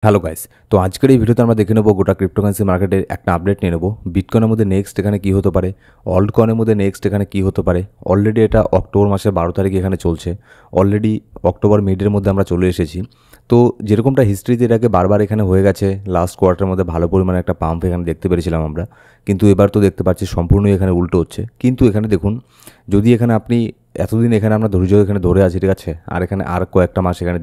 Hello guys, তো আজকের এই ভিডিওতে আমরা দেখে নেবো গোটা ক্রিপ্টোকারেন্সি মার্কেটের একটা আপডেট নিয়ে নেবো। বিটকয়েনের মধ্যে নেক্সট এখানে কী হতে পারে, অল্ট কয়েনের মধ্যে নেক্সট এখানে কী হতে পারে। অলরেডি এটা অক্টোবর মাসের 12 তারিখ এখানে চলছে। অলরেডি অক্টোবর মিডের মধ্যে আমরা চলে এসেছি। তো যেরকমটা হিস্ট্রিতে এর আগে বারবার এখানে হয়ে গেছে, লাস্ট কোয়ার্টারের মধ্যে ভালো পরিমাণে একটা পাম্প এখানে দেখতে পেরেছিলাম আমরা, কিন্তু এবার তো দেখতে পাচ্ছি সম্পূর্ণই এখানে উল্টো হচ্ছে। কিন্তু এখানে দেখুন, যদি এখানে আপনি এতদিন এখানে আমরা ধৈর্য এখানে ধরে আছি, ঠিক আছে, আর এখানে আর কয়েকটা মাস এখানে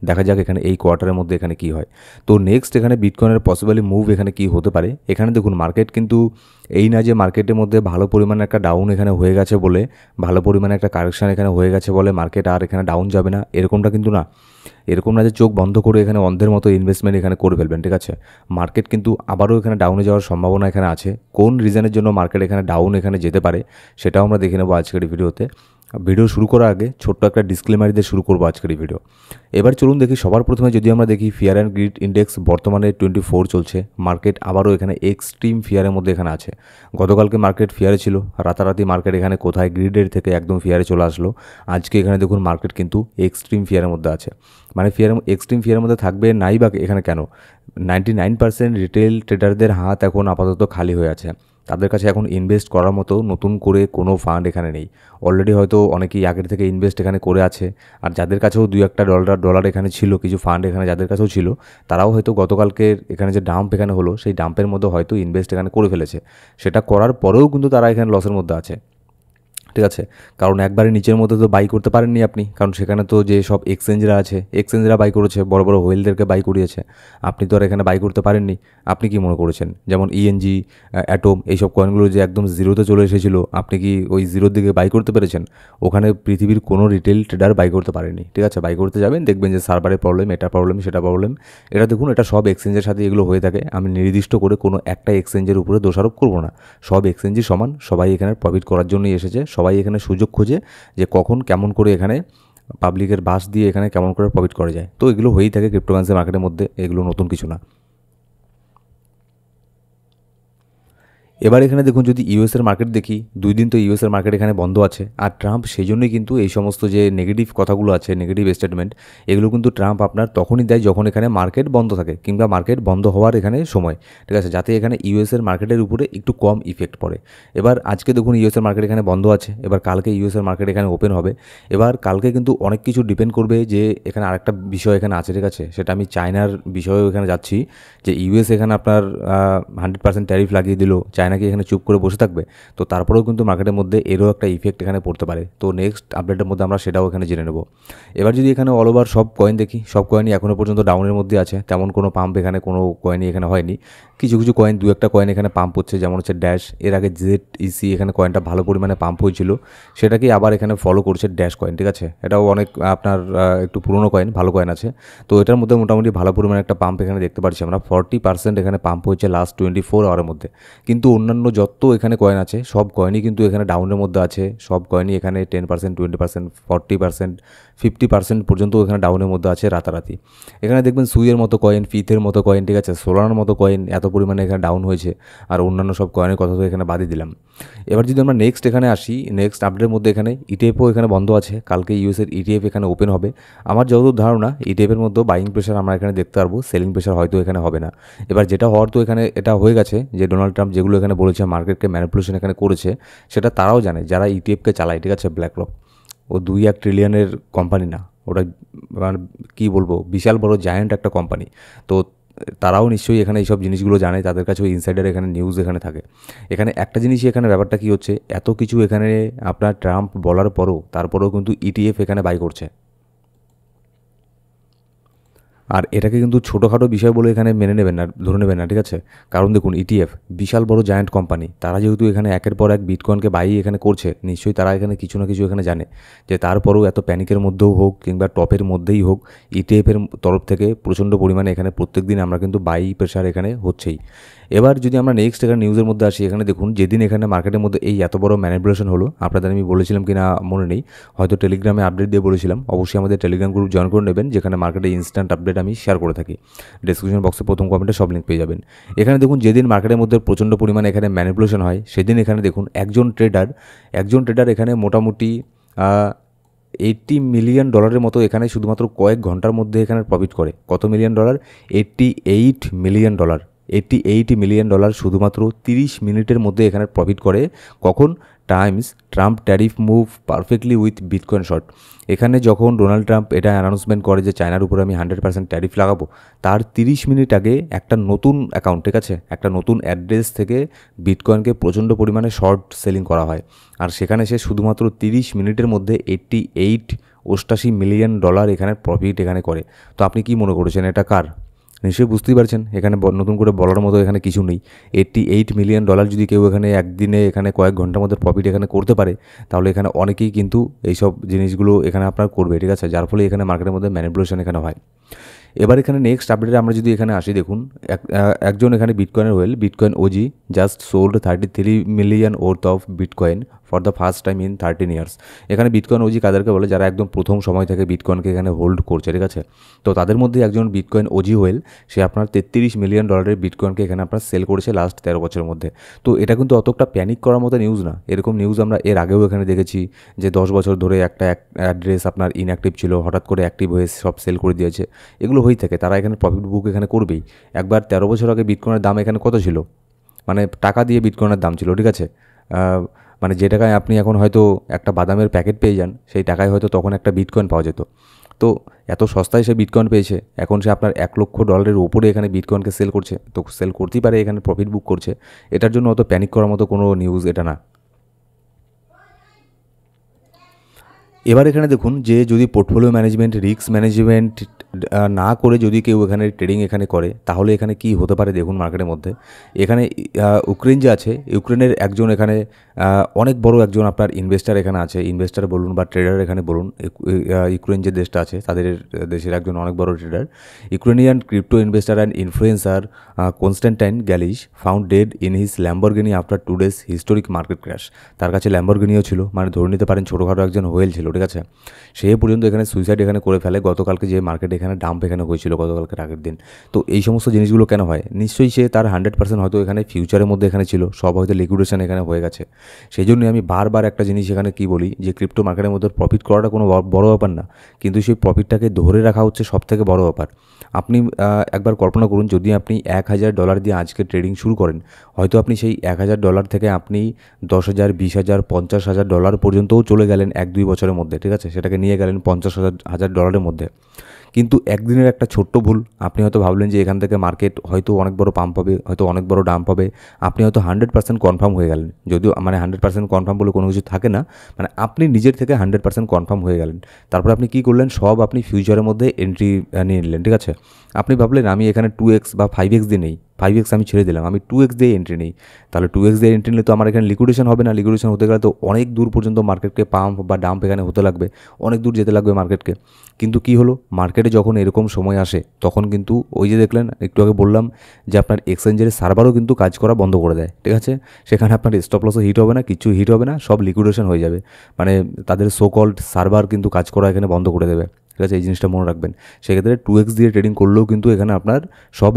দেখা যাক এখানে এই কোয়ার্টারের মধ্যে এখানে কী হয়। তো নেক্সট এখানে বিটকয়েনের পসিবলি মুভ এখানে কী হতে পারে। এখানে দেখুন মার্কেট কিন্তু এই না যে মার্কেটের মধ্যে ভালো পরিমাণে একটা ডাউন এখানে হয়ে গেছে বলে, ভালো পরিমাণে একটা কারেকশান এখানে হয়ে গেছে বলে মার্কেট আর এখানে ডাউন যাবে না, এরকমটা কিন্তু না। এরকম না যে চোখ বন্ধ করে এখানে অন্ধের মতো ইনভেস্টমেন্ট এখানে করে ফেলবেন, ঠিক আছে। মার্কেট কিন্তু আবারও এখানে ডাউনে যাওয়ার সম্ভাবনা এখানে আছে। কোন রিজনের জন্য মার্কেট এখানে ডাউন এখানে যেতে পারে সেটাও আমরা দেখে নেবো আজকের ভিডিওতে। ভিডিও শুরু করার আগে ছোট্ট একটা ডিসক্লেমার দিয়ে শুরু করবো আজকের এই ভিডিও। এবার চলুন দেখি, সবার প্রথমে যদি আমরা দেখি ফিয়ার অ্যান্ড গ্রিড ইন্ডেক্স বর্তমানে 24 চলছে। মার্কেট আবারও এখানে এক্সট্রিম ফিয়ারের মধ্যে এখানে আছে। গতকালকে মার্কেট ফিয়ারে ছিল, রাতারাতি মার্কেট এখানে কোথায় গ্রিডের থেকে একদম ফিয়ারে চলে আসলো। আজকে এখানে দেখুন মার্কেট কিন্তু এক্সট্রিম ফিয়ারের মধ্যে আছে। মানে এক্সট্রিম ফিয়ারের মধ্যে থাকবে নাই বা এখানে কেন, 99% রিটেল ট্রেডারদের হাত এখন আপাতত খালি হয়ে আছে। তাদের কাছে এখন ইনভেস্ট করার মতো নতুন করে কোনো ফান্ড এখানে নেই। অলরেডি হয়তো অনেকেই আগের থেকে ইনভেস্ট এখানে করে আছে, আর যাদের কাছেও $2-1 ডলার এখানে ছিল, কিছু ফান্ড এখানে যাদের কাছেও ছিল, তারাও হয়তো গতকালকের এখানে যে ডাম্প এখানে হলো সেই ডাম্পের মধ্যে হয়তো ইনভেস্ট এখানে করে ফেলেছে। সেটা করার পরেও কিন্তু তারা এখানে লসের মধ্যে আছে, ঠিক আছে। কারণ একবারে নিচের মধ্যে তো বাই করতে পারেননি আপনি, কারণ সেখানে তো যে সব এক্সচেঞ্জরা আছে, এক্সচেঞ্জরা বাই করেছে, বড় বড় হোয়েলদেরকে বাই করিয়েছে। আপনি তো আর এখানে বাই করতে পারেননি। আপনি কি মনে করেছেন যেমন ইএনজি, অ্যাটম, এইসব কয়েনগুলো যে একদম জিরোতে চলে এসেছিল, আপনি কি ওই জিরোর দিকে বাই করতে পেরেছেন? ওখানে পৃথিবীর কোনো রিটেল ট্রেডার বাই করতে পারেনি, ঠিক আছে। বাই করতে যাবেন, দেখবেন যে সার্ভারের প্রবলেম, এটা প্রবলেম, সেটা প্রবলেম। এটা দেখুন, এটা সব এক্সচেঞ্জের সাথে এগুলো হয়ে থাকে। আমি নির্দিষ্ট করে কোনো একটা এক্সচেঞ্জের উপরে দোষারোপ করব না। সব এক্সচেঞ্জই সমান, সবাই এখানে প্রফিট করার জন্যই এসেছে, সবাই এখানে সুযোগ খোঁজে যে কখন কেমন করে এখানে পাবলিকের বাস দিয়ে এখানে কেমন করে প্রফিট করা যায়। তো এগুলো হয়েই থাকে ক্রিপ্টোকারেন্সি মার্কেটের মধ্যে, এগুলো নতুন কিছু না। এবার এখানে দেখুন, যদি ইউএসের মার্কেট দেখি, 2 দিন তো ইউএসের মার্কেট এখানে বন্ধ আছে। আর ট্রাম্প সেই জন্যই কিন্তু এই সমস্ত যে নেগেটিভ কথাগুলো আছে, নেগেটিভ স্টেটমেন্ট, এগুলো কিন্তু ট্রাম্প আপনার তখনই দেয় যখন এখানে মার্কেট বন্ধ থাকে, কিংবা মার্কেট বন্ধ হওয়ার এখানে সময়, ঠিক আছে, যাতে এখানে ইউএসের মার্কেটের উপরে একটু কম ইফেক্ট পড়ে। এবার আজকে দেখুন ইউএসের মার্কেট এখানে বন্ধ আছে, এবার কালকে ইউএসের মার্কেট এখানে ওপেন হবে। এবার কালকে কিন্তু অনেক কিছু ডিপেন্ড করবে, যে এখানে আরেকটা বিষয় এখানে আছে, ঠিক আছে, সেটা আমি চায়নার বিষয়েও এখানে যাচ্ছি। যে ইউএস এখানে আপনার 100% ট্যারিফ লাগিয়ে দিল, চায়না কি এখানে চুপ করে বসে থাকবে? তো তারপরেও কিন্তু মার্কেটের মধ্যে এরও একটা ইফেক্ট এখানে পড়তে পারে। তো নেক্সট আপডেটের মধ্যে আমরা সেটাও এখানে জেনে নেব। এবার যদি এখানে অল ওভার সব কয়েন দেখি, সব কয়েনই এখনও পর্যন্ত ডাউনের মধ্যে আছে। তেমন কোনো পাম্প এখানে কোনো কয়েনই এখানে হয়নি। কিছু কিছু কয়েন, 2-1টা কয়েন এখানে পাম্প হচ্ছে, যেমন হচ্ছে ড্যাশ। এর আগে ZEC এখানে কয়েনটা ভালো পরিমাণে পাম্প হয়েছিল, সেটাকেই আবার এখানে ফলো করছে ড্যাশ কয়েন, ঠিক আছে। এটাও অনেক আপনার একটু পুরনো কয়েন, ভালো কয়েন আছে। তো এটার মধ্যে মোটামুটি ভালো পরিমাণে একটা পাম্প এখানে দেখতে পাচ্ছি আমরা। 40% এখানে পাম্প হয়েছে লাস্ট 24 আওয়ারের মধ্যে। কিন্তু অন্যান্য যত এখানে কয়েন আছে, সব কয়েনই কিন্তু এখানে ডাউনের মধ্যে আছে। সব কয়েনই এখানে 10%, 20%, 40%, 50% পর্যন্ত এখানে ডাউনের মধ্যে আছে রাতারাতি। এখানে দেখবেন সুইয়ের মতো কয়েন, ফিথের মতো কয়েন, ঠিক আছে, সোলানার মতো কয়েন এত পরিমাণে এখানে ডাউন হয়েছে। আর অন্যান্য সব কয়েনের কথা তো এখানে বাদই দিলাম। এবার যদি আমরা নেক্সট এখানে আসি, নেক্সট আপডেটের মধ্যে এখানে ইটিএফও এখানে বন্ধ আছে। কালকে ইউএসের ইটিএফ এখানে ওপেন হবে। আমার যতদূর ধারণা ইটিএফের মধ্যে বাইং প্রেশার আমরা এখানে দেখতে পারবো, সেলিং প্রেশার হয়তো এখানে হবে না। এবার যেটা হওয়ার তো এখানে এটা হয়ে গেছে, যে ডোনাল্ড ট্রাম্প যেগুলো এখানে বলেছে মার্কেটকে ম্যানিপুলেশন এখানে করেছে, সেটা তারাও জানে যারা ইটিএফকে চালায়, ঠিক আছে। ব্ল্যাকরক ও 2-1 ট্রিলিয়নের কোম্পানি না, ওটা মানে কী বলবো, বিশাল বড় জায়ান্ট একটা কোম্পানি। তো তারাও নিশ্চয়ই এখানে এইসব জিনিসগুলো জানে, তাদের কাছেও ইনসাইডার এখানে নিউজ এখানে থাকে। এখানে একটা জিনিসই এখানে ব্যাপারটা কী হচ্ছে, এত কিছু এখানে আপনার ট্রাম্প বলার পরও তারপরেও কিন্তু ইটিএফ এখানে বাই করছে। আর এটাকে কিন্তু ছোটোখাটো বিষয় বলে এখানে মেনে নেবেন না, ধরে নেবেন না, ঠিক আছে। কারণ দেখুন ইটিএফ বিশাল বড় জায়ান্ট কোম্পানি, তারা যেহেতু এখানে একের পর এক বিটকয়েনকে বাই এখানে করছে, নিশ্চয়ই তারা এখানে কিছু না কিছু এখানে জানে, যে তারপরেও এত প্যানিকের মধ্যেও হোক কিংবা টপের মধ্যেই হোক, ইটিএফের তরফ থেকে প্রচণ্ড পরিমাণে এখানে প্রত্যেক দিন আমরা কিন্তু বাই প্রেশার এখানে হচ্ছেই। এবার যদি আমরা নেক্সট এখানে নিউজের মধ্যে আসি, এখানে দেখুন যেদিন এখানে মার্কেটের মধ্যে এই এত বড় ম্যানিপুলেশন হলো, আপনাদের আমি বলেছিলাম কি না মনে নেই, হয়তো টেলিগ্রামে আপডেট দিয়ে বলেছিলাম। অবশ্যই আমাদের টেলিগ্রাম গ্রুপ জয়েন করে নেবেন, যেখানে মার্কেটে ইনস্ট্যান্ট আপডেট আমি শেয়ার করে থাকি। ডেসক্রিপশন বক্সে প্রথম কমেন্টে সব লিঙ্ক পেয়ে যাবেন। এখানে দেখুন যেদিন মার্কেটের মধ্যে প্রচণ্ড পরিমাণে এখানে ম্যানিপুলেশন হয়, সেদিন এখানে দেখুন একজন ট্রেডার এখানে মোটামুটি $80 মিলিয়ন মতো এখানে শুধুমাত্র কয়েক ঘন্টার মধ্যে এখানে প্রফিট করে। কত মিলিয়ন ডলার? $88 মিলিয়ন। $88 মিলিয়ন শুধুমাত্র 30 মিনিটের মধ্যে এখানে প্রফিট করে। কখন? Times Trump tariff move perfectly with bitcoin short. এখানে যখন ডোনাল্ড ট্রাম্প এটা অ্যানাউন্সমেন্ট করে যে চায়নার উপরে আমি 100% ট্যারিফ লাগাবো, তার 30 মিনিট আগে একটা নতুন অ্যাকাউন্ট, ঠিক আছে, একটা নতুন অ্যাড্রেস থেকে বিটকয়েনকে প্রচণ্ড পরিমাণে শর্ট সেলিং করা হয়। আর সেখানে সে শুধুমাত্র 30 মিনিটের মধ্যে $88 মিলিয়ন এখানে প্রফিট এখানে করে। তো আপনি কি মনে করেছেন এটা কার? নিশ্চয়ই বুঝতেই পারছেন, এখানে নতুন করে বলার মতো এখানে কিছু নেই। $88 মিলিয়ন যদি কেউ এখানে একদিনে এখানে কয়েক ঘন্টার মধ্যে প্রফিট এখানে করতে পারে, তাহলে এখানে অনেকেই কিন্তু এইসব জিনিসগুলো এখানে আপনার করবে, ঠিক আছে, যার ফলে এখানে মার্কেটের মধ্যে ম্যানিপুলেশন এখানে হয়। এবার এখানে নেক্সট আপডেটে আমরা যদি এখানে আসি, দেখুন একজন এখানে বিটকয়েনের well bitcoin OG just sold 33 million worth of bitcoin for the first time in 13 years. এখানে বিটকয়েন ওজি কাদেরকে বলে? যারা একদম প্রথম সময় থেকে বিটকয়েনকে এখানে হোল্ড করছে, ঠিক আছে। তো তাদের মধ্যে একজন বিটকয়েন ওজি ওয়েল, সে আপনার $33 মিলিয়ন বিটকয়েনকে এখানে আপনার সেল করেছে লাস্ট 13 বছরের মধ্যে। তো এটা কিন্তু অতটা প্যানিক করার মতো নিউজ না। এরকম নিউজ আমরা এর আগেও এখানে দেখেছি যে 10 বছর ধরে একটা অ্যাড্রেস আপনার ইনঅ্যাক্টিভ ছিল, হঠাৎ করে অ্যাক্টিভ হয়ে সব সেল করে দিয়েছে। এগুলো হয়ে থাকে, তারা এখানে প্রফিট বুক এখানে করবেই। একবার 13 বছর আগে বিটকয়েনের দাম এখানে কত ছিল? মানে টাকা দিয়ে বিটকয়েনের দাম ছিল, ঠিক আছে। মানে যে টাকায় আপনি এখন হয়তো একটা বাদামের প্যাকেট পেয়ে যান, সেই টাকায় হয়তো তখন একটা বিটকয়েন পাওয়া যেত। তো এত সস্তায় সে বিটকয়েন পেয়েছে, এখন সে আপনার $1 লক্ষ ওপরে এখানে বিটকয়েনকে সেল করছে। তো সেল করতেই পারে, এখানে প্রফিট বুক করছে। এটার জন্য অত প্যানিক করার মতো কোনো নিউজ এটা না। এবার এখানে দেখুন যে যদি পোর্টফোলিও ম্যানেজমেন্ট, রিস্ক ম্যানেজমেন্ট না করে যদি কেউ এখানে ট্রেডিং এখানে করে, তাহলে এখানে কি হতে পারে দেখুন মার্কেটের মধ্যে। এখানে ইউক্রেন যে আছে, ইউক্রেনের একজন এখানে অনেক বড় একজন আপনার ইনভেস্টার এখানে আছে, ইনভেস্টার বলুন বা ট্রেডার এখানে বলুন। ইউক্রেন যে দেশটা আছে, তাদের দেশের একজন অনেক বড় trader, Ukrainian crypto investor and influencer Konstantin Galich found dead in his Lamborghini after 2 days historic market crash. তার কাছে ল্যাম্বরগিনিও ছিল, মানে ধরে নিতে পারেন ছোটোখাটো একজন হোয়েল ছিল, ঠিক আছে। সে পর্যন্ত এখানে সুইসাইড এখানে করে ফেলে গতকালকে যে মার্কেট এখানে ডাম্প এখানে হয়েছিল গতকালকে আগের দিন। তো এই সমস্ত জিনিসগুলো কেন হয়? নিশ্চয়ই সে তার 100% হয়তো এখানে ফিউচারের মধ্যে এখানে ছিল, সব হয়তো লিকুইডেশন এখানে হয়ে গেছে। সেই জন্যই আমি বারবার একটা জিনিস এখানে কি বলি, যে ক্রিপ্টো মার্কেটের মধ্যে প্রফিট করাটা কোনো বড় ব্যাপার না, কিন্তু সেই প্রফিটটাকে ধরে রাখা হচ্ছে সব থেকে বড় ব্যাপার। আপনি একবার কল্পনা করুন, যদি আপনি $1000 দিয়ে আজকে ট্রেডিং শুরু করেন, হয়তো আপনি সেই $1000 থেকে আপনি 10,000, 20,000, $50,000 পর্যন্তও চলে গেলেন 1-2 বছরের মধ্যে, ঠিক আছে, সেটাকে নিয়ে গেলেন $50,000 মধ্যে। কিন্তু একদিনের একটা ছোট্ট ভুল, আপনি হয়তো ভাবলেন যে এখান থেকে মার্কেট হয়তো অনেক বড় পাম্প হবে, হয়তো অনেক বড় ডাম্প হবে, আপনি হয়তো 100% কনফার্ম হয়ে গেলেন। যদিও মানে 100% কনফার্ম বলে কোনো কিছু থাকে না, মানে আপনি নিজের থেকে 100% কনফার্ম হয়ে গেলেন। তারপর আপনি কী করলেন? সব আপনি ফিউচারের মধ্যে এন্ট্রি নিয়ে নিলেন, ঠিক আছে। আপনি ভাবলেন আমি এখানে 2x বা 5x দিয়ে নেই, 5x আমি ছেড়ে দিলাম, আমি 2x দিয়ে এন্ট্রি নেই। তাহলে 2x দিয়ে এন্ট্রি নিলে তো আমার এখানে লিকুইডেশন হবে না, লিকুইডেশন হতে গেলে তো অনেক দূর পর্যন্ত মার্কেটকে পাম্প বা ডাম্প এখানে হতে লাগবে, অনেক দূর যেতে লাগবে মার্কেটকে। কিন্তু কি হলো, মার্কেটে যখন এরকম সময় আসে, তখন কিন্তু ওই যে দেখলেন একটু আগে বললাম যে আপনার এক্সচেঞ্জের সার্ভারও কিন্তু কাজ করা বন্ধ করে দেয়, ঠিক আছে। সেখানে আপনার স্টপ লসও হিট হবে না, কিছু হিট হবে না, সব লিকুইডেশন হয়ে যাবে। মানে তাদের সো কল্ড সার্ভার কিন্তু কাজ করা এখানে বন্ধ করে দেবে, ঠিক আছে। এই জিনিসটা মনে রাখবেন। সেক্ষেত্রে 2x দিয়ে ট্রেডিং করলেও কিন্তু এখানে আপনার সব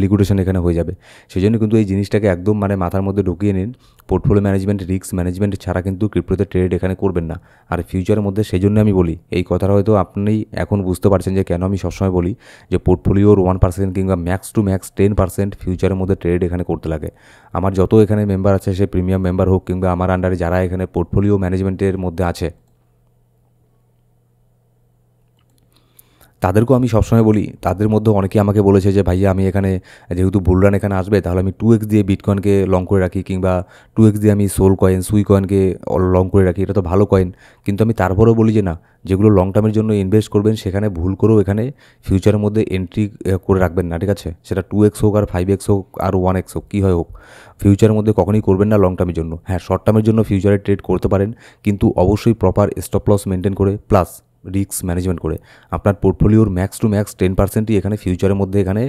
লিকুইডেশন এখানে হয়ে যাবে। সেই জন্য কিন্তু এই জিনিসটাকে একদম মানে মাথার মধ্যে ঢুকিয়ে নিন। পোর্টফোলিও ম্যানেজমেন্ট, রিস্ক ম্যানেজমেন্ট ছাড়া কিন্তু ক্রিপ্টোতে ট্রেড এখানে করবেন না। আর ফিউচারের মধ্যে সেই জন্য আমি বলি, এই কথাটা হয়তো আপনি এখন বুঝতে পারছেন যে কেন আমি সবসময় বলি যে পোর্টফোলিওর 1% কিংবা ম্যাক্স টু ম্যাক্স 10% ফিউচারের মধ্যে ট্রেড এখানে করতে লাগে। আমার যত এখানে মেম্বার আছে, সে প্রিমিয়াম মেম্বার হোক কিংবা আমার আন্ডারে যারা এখানে পোর্টফোলিও ম্যানেজমেন্টের মধ্যে আছে, তাদেরকেও আমি সবসময় বলি, তাদের মধ্যে অনেকেই আমাকে বলেছে যে ভাইয়া আমি এখানে যেহেতু বুলরান এখানে আসবে, তাহলে আমি 2x দিয়ে বিটকয়েনকে লং করে রাখি, কিংবা 2x দিয়ে আমি সোল কয়েন, সুই কয়েনকে লং করে রাখি, এটা তো ভালো কয়েন। কিন্তু আমি তারপরেও বলি যে না, যেগুলো লং টার্মের জন্য ইনভেস্ট করবেন, সেখানে ভুল করেও এখানে ফিউচারের মধ্যে এন্ট্রি করে রাখবেন না, ঠিক আছে। সেটা 2x হোক আর 5x হোক আর 1x হোক, কী হয় হোক, ফিউচারের মধ্যে কখনোই করবেন না লং টার্মের জন্য। হ্যাঁ, শর্ট টার্মের জন্য ফিউচারে ট্রেড করতে পারেন, কিন্তু অবশ্যই প্রপার স্টপ লস মেনটেন করে প্লাস রিস্ক ম্যানেজমেন্ট করে আপনার পোর্টফোলিওর ম্যাক্স টু ম্যাক্স 10%ই এখানে ফিউচারের মধ্যে এখানে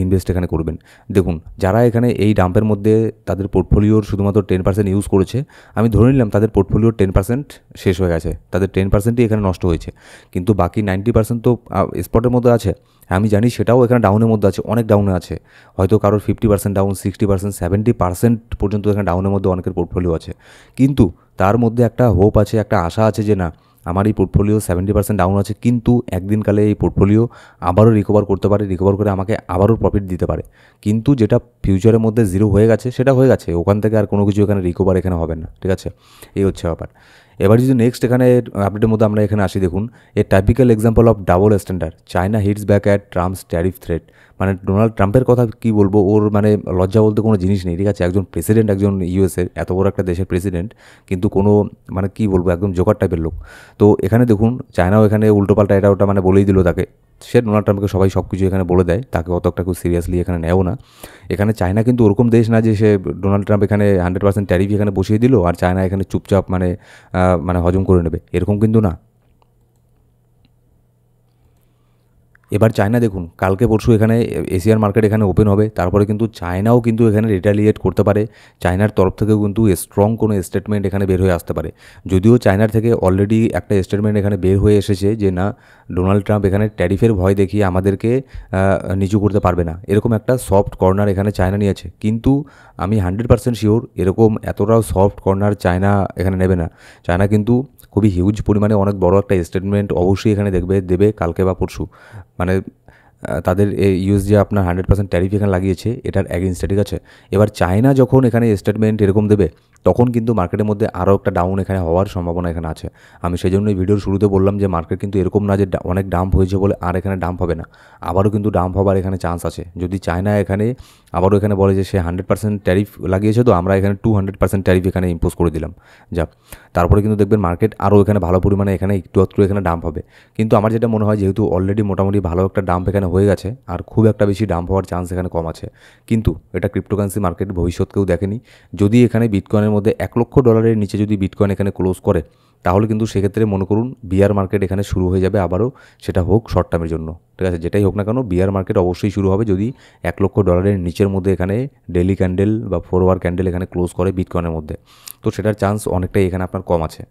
ইনভেস্ট এখানে করবেন। দেখুন, যারা এখানে এই ডাম্পের মধ্যে তাদের পোর্টফোলিওর শুধুমাত্র 10% ইউজ করেছে, আমি ধরে নিলাম তাদের পোর্টফোলিওর 10% শেষ হয়ে গেছে, তাদের 10%ই এখানে নষ্ট হয়েছে, কিন্তু বাকি 90% তো স্পটের মধ্যে আছে। আমি জানি সেটাও এখানে ডাউনের মধ্যে আছে, অনেক ডাউনে আছে, হয়তো কারোর 50% ডাউন, 60%, 70% পর্যন্ত এখানে ডাউনের মধ্যে অনেকের পোর্টফোলিও আছে। কিন্তু তার মধ্যে একটা হোপ আছে, একটা আশা আছে যে না আমার এই পোর্টফোলিও 70% ডাউন আছে, কিন্তু একদিনকালে এই পোর্টফোলিও আবারও রিকভার করতে পারে, রিকভার করে আমাকে আবারও প্রফিট দিতে পারে। কিন্তু যেটা ফিউচারের মধ্যে জিরো হয়ে গেছে সেটা হয়ে গেছে, ওখান থেকে আর কোনো কিছু এখানে রিকভার এখানে হবে না, ঠিক আছে? এই হচ্ছে ব্যাপার। এবার যদি নেক্সট এখানে আপডেটের মধ্যে আমরা এখানে আসি, দেখুন a typical example of double standard, China hits back at Trump's tariff threat. মানে ডোনাল্ড ট্রাম্পের কথা কি বলবো, ওর মানে লজ্জা বলতে কোনো জিনিস নেই, ঠিক আছে? একজন প্রেসিডেন্ট, একজন ইউএসএর এত বড় একটা দেশের প্রেসিডেন্ট, কিন্তু কোনো মানে কি বলবো একদম জোকার টাইপের লোক। তো এখানে দেখুন চায়নাও এখানে উল্টোপাল্টা এটা ওটা মানে বলেই দিল তাকে। সে ডোনাল্ড ট্রাম্পকে সবাই সব কিছু এখানে বলে দেয়, তাকে অত একটা খুব সিরিয়াসলি এখানে নেও না। এখানে চায়না কিন্তু ওরকম দেশ না যে সে ডোনাল্ড ট্রাম্প এখানে 100% ট্যারিফ এখানে বসিয়ে দিল আর চায়না এখানে চুপচাপ মানে হজম করে নেবে, এরকম কিন্তু না। এবার চায়না দেখুন কালকে পরশু এখানে এশিয়ার মার্কেট এখানে ওপেন হবে, তারপরে কিন্তু চায়নাও কিন্তু এখানে রিটালিয়েট করতে পারে। চায়নার তরফ থেকেও কিন্তু স্ট্রং কোনো স্টেটমেন্ট এখানে বের হয়ে আসতে পারে। যদিও চায়নার থেকে অলরেডি একটা স্টেটমেন্ট এখানে বের হয়ে এসেছে যে না ডোনাল্ড ট্রাম্প এখানে ট্যারিফের ভয় দেখিয়ে আমাদেরকে নিচু করতে পারবে না, এরকম একটা সফট কর্নার এখানে চায়না নিয়েছে। কিন্তু আমি 100% শিওর এরকম এতটাও সফট কর্নার চায়না এখানে নেবে না। চায়না কিন্তু খুবই হিউজ পরিমাণে অনেক বড় একটা স্টেটমেন্ট অবশ্যই এখানে দেবে কালকে বা পরশু। মানে তাদের এই ইউএস যে আপনার 100% ট্যারিফ এখানে লাগিয়েছে এটার এগেনস্টে, ঠিক আছে? এবার চায়না যখন এখানে স্টেটমেন্ট এরকম দেবে তখন কিন্তু মার্কেটের মধ্যে আরও একটা ডাউন এখানে হওয়ার সম্ভাবনা এখানে আছে। আমি সেই জন্য এই ভিডিওর শুরুতে বললাম যে মার্কেট কিন্তু এরকম না যে অনেক ডাম্প হয়েছে বলে আর এখানে ডাম্প হবে না, আবারও কিন্তু ডাম্প হবার এখানে চান্স আছে। যদি চায়না এখানে আবারও এখানে বলে যে সে 100% ট্যারিফ লাগিয়েছে, তো আমরা এখানে 200% ট্যারিফ এখানে ইম্পোজ করে দিলাম, যা তারপরে কিন্তু দেখবেন মার্কেট আরও এখানে ভালো পরিমাণে এখানে একটু এখানে ডাম্প হবে। কিন্তু আমার যেটা মনে হয় যেহেতু অলরেডি মোটামুটি ভালো একটা ডাম্প এখানে হয়ে গেছে আর খুব একটা বেশি ডাম্প হওয়ার চান্স এখানে কম আছে। কিন্তু এটা ক্রিপ্টোকারেন্সি মার্কেট ভবিষ্যৎ কেউ দেখেনি। যদি এখানে বিটকয়েনের মধ্যে $1,00,000 নিচে যদি বিটকয়েন এখানে ক্লোজ করে তাহলে কিন্তু সেক্ষেত্রে মনে করুন বিয়ার মার্কেট এখানে শুরু হয়ে যাবে আবারও, সেটা হোক শর্ট টার্মের জন্য, ঠিক আছে? যেটাই হোক না কেন বিয়ার মার্কেট অবশ্যই শুরু হবে যদি $1,00,000 নিচের মধ্যে এখানে ডেলি ক্যান্ডেল বা 4 আওয়ার ক্যান্ডেল এখানে ক্লোজ করে বিটকয়েনের মধ্যে, তো সেটার চান্স অনেকটাই এখানে আপনার কম আছে।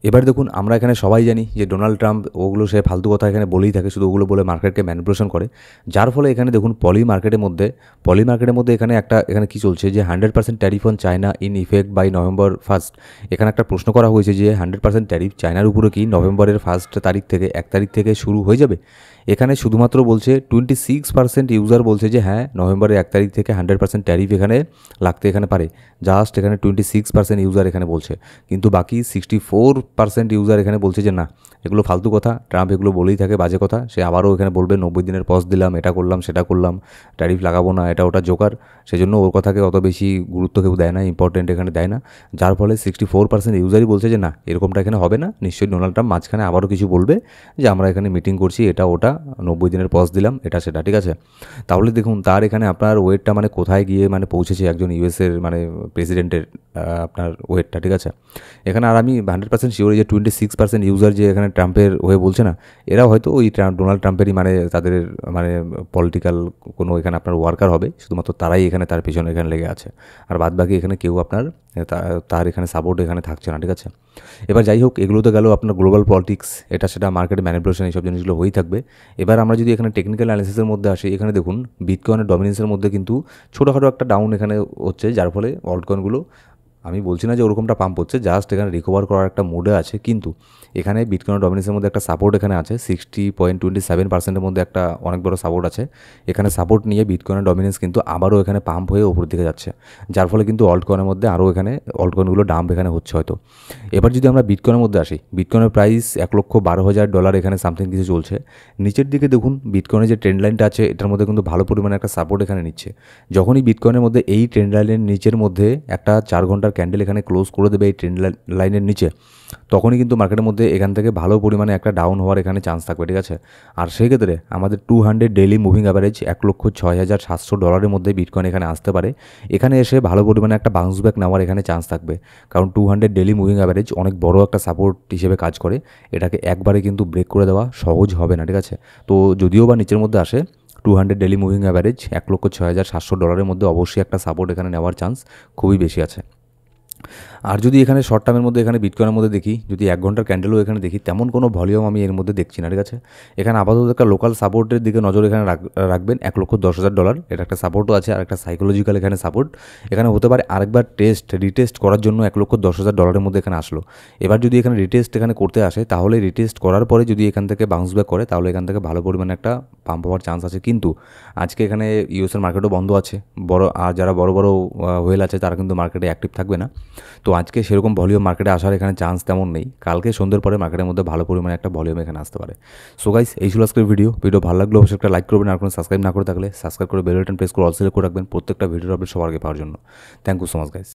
এবার দেখুন আমরা এখানে সবাই জানি যে ডোনাল্ড ট্রাম্প ওগুলো সে ফালতু কথা এখানে বলেই থাকে, শুধু ওগুলো বলে মার্কেটকে ম্যানিপুলেশন করে, যার ফলে এখানে দেখুন পলি মার্কেটের মধ্যে এখানে কি চলছে যে 100% tariff on China in effect by November 1st। এখানে একটা প্রশ্ন করা হয়েছে যে 100% ট্যারিফ চায়নার উপরে কি নভেম্বরের 1 তারিখ থেকে 1 তারিখ থেকে শুরু হয়ে যাবে? এখানে শুধুমাত্র বলছে 26% ইউজার বলছে যে হ্যাঁ নভেম্বরের 1 তারিখ থেকে 100% ট্যারিফ এখানে লাগতে এখানে পারে, জাস্ট এখানে 26% ইউজার এখানে বলছে। কিন্তু বাকি 64% ইউজার এখানে বলছে যে না এগুলো ফালতু কথা, ট্রাম্প এগুলো বলেই থাকে বাজে কথা, সে আবারও এখানে বলবে 90 দিনের পজ দিলাম, এটা করলাম সেটা করলাম, ট্যারিফ লাগাবো না, এটা ওটা জোকার। সেজন্য ওর কথাকে অত বেশি গুরুত্ব কেউ দেয় না, ইম্পর্টেন্ট এখানে দেয় না, যার ফলে 64% ইউজারই বলছে যে না এরকমটা এখানে হবে না, নিশ্চয়ই ডোনাল্ড ট্রাম্প মাঝখানে আবারও কিছু বলবে যে আমরা এখানে মিটিং করছি এটা ওটা, 90 দিনের পজ দিলাম এটা সেটা, ঠিক আছে? তাহলে দেখুন তার এখানে আপনার ওয়েটটা মানে কোথায় গিয়ে মানে পৌঁছেছে একজন ইউএসের মানে প্রেসিডেন্টের আপনার ওয়েটটা, ঠিক আছে? এখানে আর আমি 100% শিওর যে 26% ইউজার যে এখানে ট্রাম্পের হয়ে বলছে না, এরা হয়তো ওই ডোনাল্ড ট্রাম্পেরই মানে তাদের মানে পলিটিক্যাল কোনো এখানে আপনার ওয়ার্কার হবে, শুধুমাত্র তারাই এখানে তার পেছনে এখানে লেগে আছে, আর বাদবাকি এখানে কেউ আপনার তার এখানে সাপোর্ট এখানে থাকছে না, ঠিক আছে? এবার যাই হোক এগুলো তো গেল আপনার গ্লোবাল পলিটিক্স, এটা সেটা মার্কেট ম্যানিপুলেশন এইসব জিনিসগুলো হয়েই থাকবে। এবার আমরা যদি এখানে টেকনিক্যাল অ্যানালিসিসের মধ্যে আসি, এখানে দেখুন বিটকয়েনের ডমিনেন্সের মধ্যে কিন্তু ছোটোখাটো একটা ডাউন এখানে হচ্ছে, যার ফলে অল্টকয়েনগুলো আমি বলছি না যে ওরকমটা পাম্প হচ্ছে, জাস্ট এখানে রিকভার করার একটা মুডে আছে। কিন্তু এখানে বিটকয়েন ডমিনেন্সের মধ্যে একটা সাপোর্ট এখানে আছে 60.27%-এর মধ্যে একটা অনেক বড় সাপোর্ট আছে। এখানে সাপোর্ট নিয়ে বিটকয়েনের ডমিনেন্স কিন্তু আবারও এখানে পাম্প হয়ে ওপর দিকে যাচ্ছে, যার ফলে কিন্তু অল্টকয়েনের মধ্যে আরও এখানে অল্টকয়েনগুলো ডাম্প এখানে হচ্ছে হয়তো। এবার যদি আমরা বিটকয়েনের মধ্যে আসি, বিটকয়েনের প্রাইস $1,12,000 এখানে সামথিং কিছু চলছে। নিচের দিকে দেখুন বিটকয়েনের যে ট্রেন্ড লাইনটা আছে এটার মধ্যে কিন্তু ভালো পরিমাণে একটা সাপোর্ট এখানে নিচ্ছে। যখনই বিটকয়েনের মধ্যে এই ট্রেন্ড লাইনের নিচের মধ্যে একটা 4 ঘন্টার ক্যান্ডেল এখানে ক্লোজ করে দেবে এই ট্রেন্ড লাইনের নিচে, তখনই কিন্তু মার্কেটের মধ্যে এখান থেকে ভালো পরিমাণে একটা ডাউন হওয়ার এখানে চান্স থাকবে, ঠিক আছে? আর সেই ক্ষেত্রে আমাদের 200 ডেইলি মুভিং অ্যাভারেজ $1,06,700 মধ্যে বিটকয়েন এখানে আসতে পারে। এখানে এসে ভালো পরিমাণে একটা বাউন্স ব্যাক নেওয়ার এখানে চান্স থাকবে, কারণ 200 ডেইলি মুভিং অ্যাভারেজ অনেক বড় একটা সাপোর্ট হিসেবে কাজ করে, এটাকে একবারে কিন্তু ব্রেক করে দেওয়া সহজ হবে না, ঠিক আছে? তো যদিও বা নিচের মধ্যে আসে 200 ডেইলি মুভিং অ্যাভারেজ $1,06,700 মধ্যে অবশ্যই একটা সাপোর্ট এখানে নেওয়ার চান্স খুবই বেশি আছে। আর যদি এখানে শর্ট টার্মের মধ্যে এখানে বিটকয়েনের মধ্যে দেখি, যদি 1 ঘন্টার ক্যান্ডেলও এখানে দেখি, তেমন কোনো ভলিউম আমি এর মধ্যে দেখছি না, ঠিক আছে। এখানে আপাতত একটা লোকাল সাপোর্টের দিকে নজর এখানে রাখবেন, $1,10,000, এটা একটা সাপোর্টও আছে, আর একটা সাইকোলজিক্যাল এখানে সাপোর্ট এখানে হতে পারে। আরেকবার রিটেস্ট করার জন্য $1,10,000 মধ্যে এখানে আসলো। এবার যদি এখানে রিটেস্ট এখানে করতে আসে, তাহলে রিটেস্ট করার পরে যদি এখান থেকে বাউন্স ব্যাক করে, তাহলে এখান থেকে ভালো পরিমাণে একটা পাম্প হওয়ার চান্স আছে। কিন্তু আজকে এখানে ইউএসের মার্কেটও বন্ধ আছে, আর যারা বড় বড় হোয়েল আছে তারা কিন্তু মার্কেটে অ্যাক্টিভ থাকবে না। তো আজকে সেরকম ভলিউম মার্কেটে আসার এখানে চান্স তেমন নেই। কালকে সন্ধ্যের পরে মার্কেটের মধ্যে ভালো পরিমাণে একটা ভলিউম এখানে আসতে পারে। সো গাইস, এই ছিল আজকের ভিডিও ভালো লাগলে অবশ্যই একটা লাইক করবেন, আর কোনো সাবস্ক্রাইব না করে থাকলে সাবস্ক্রাইব করে বেল বাটন প্রেস করে অল সিলেক্ট করে রাখবেন প্রত্যেকটা ভিডিওর আপডেট সবার আগে পাওয়ার জন্য। Thank you so much guys.